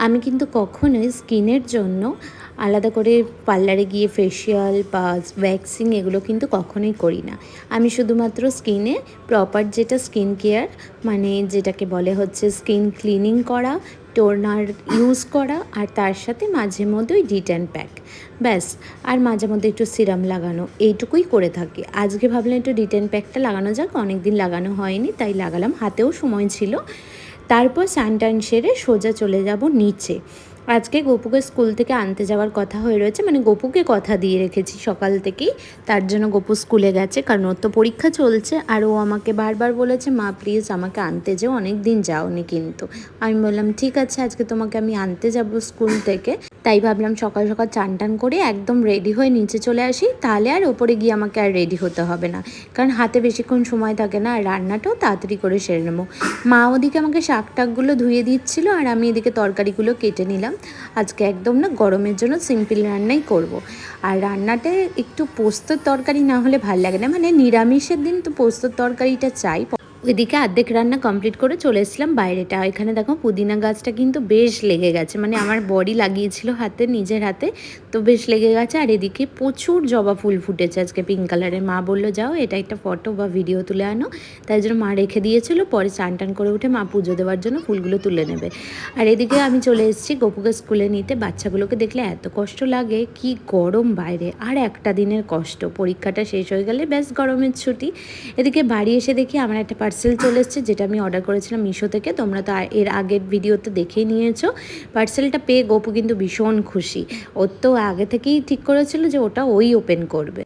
আমি কিন্তু কখনোই স্কিনের জন্য আলাদা করে পার্লারে গিয়ে ফেসিয়াল বা ভ্যাক্সিং এগুলো কিন্তু কখনোই করি না। আমি শুধুমাত্র স্কিনে প্রপার যেটা স্কিন কেয়ার, মানে যেটাকে বলে হচ্ছে স্কিন ক্লিনিং করা, টোনার ইউজ করা, আর তার সাথে মাঝে মধ্যে ওই ডিট্যান প্যাক, ব্যাস। আর মাঝে মধ্যে একটু সিরাম লাগানো, এইটুকুই করে থাকি। আজকে ভাবলাম একটু ডিট্যান প্যাকটা লাগানো যাক, অনেক দিন লাগানো হয়নি, তাই লাগালাম, হাতেও সময় ছিল। তারপর স্নান টান সেরে সোজা চলে যাব নিচে। আজকে গপুকে স্কুল থেকে আনতে যাওয়ার কথা হয়ে রয়েছে, মানে গপুকে কথা দিয়ে রেখেছি সকাল থেকেই, তার জন্য গপু স্কুলে গেছে, কারণ ওর তো পরীক্ষা চলছে। আর ও আমাকে বারবার বলেছে, মা প্লিজ আমাকে আনতে যাও, অনেক দিন যাওনি কিন্তু। আমি বললাম ঠিক আছে, আজকে তোমাকে আমি আনতে যাব স্কুল থেকে। তাই ভাবলাম সকাল সকাল চান টান করে একদম রেডি হয়ে নিচে চলে আসি, তাহলে আর ওপরে গিয়ে আমাকে আর রেডি হতে হবে না, কারণ হাতে বেশিক্ষণ সময় থাকে না, আর রান্নাটাও তাড়াতাড়ি করে সেরে নেবো। মা ওদিকে আমাকে শাক টাকগুলো ধুয়ে দিচ্ছিল, আর আমি এদিকে তরকারিগুলো কেটে নিলাম। আজকে একদম না গরমের জন্য সিম্পল রান্নাই করব। আর রান্নাতে একটু পোস্তর তরকারি না হলে ভাল লাগে না, মানে নিরামিষের দিন তো পোস্তর তরকারিটা চাই। ওইদিকে অর্ধেক রান্না কমপ্লিট করে চলে এসেছিলাম বাইরেটা। এখানে দেখো পুদিনা গাছটা কিন্তু বেশ লেগে গেছে, মানে আমার বডি লাগিয়েছিল হাতে, নিজের হাতে, তো বেশ লেগে গেছে। আর এদিকে প্রচুর জবা ফুল ফুটেছে আজকে পিঙ্ক কালারের। মা বললো যাও এটা একটা ফটো বা ভিডিও তুলে আনো, তাই জন্য মা রেখে দিয়েছিল। পরে চান টান করে উঠে মা পুজো দেওয়ার জন্য ফুলগুলো তুলে নেবে। আর এদিকে আমি চলে এসেছি গপুকে স্কুলে নিতে। বাচ্চাগুলোকে দেখলে এত কষ্ট লাগে, কি গরম বাইরে, আর একটা দিনের কষ্ট, পরীক্ষাটা শেষ হয়ে গেলে ব্যাস গরমের ছুটি। এদিকে বাড়ি এসে দেখি আমার একটা পার্সেল চলে এসেছে, যেটা আমি অর্ডার করেছিলাম মিশো থেকে। তোমরা তো এর আগের ভিডিওতে দেখেই নিয়েছো। পার্সেলটা পেয়ে গপু কিন্তু ভীষণ খুশি। ওর তো আগে থেকেই ঠিক করেছিল যে ওটা ওই ওপেন করবে।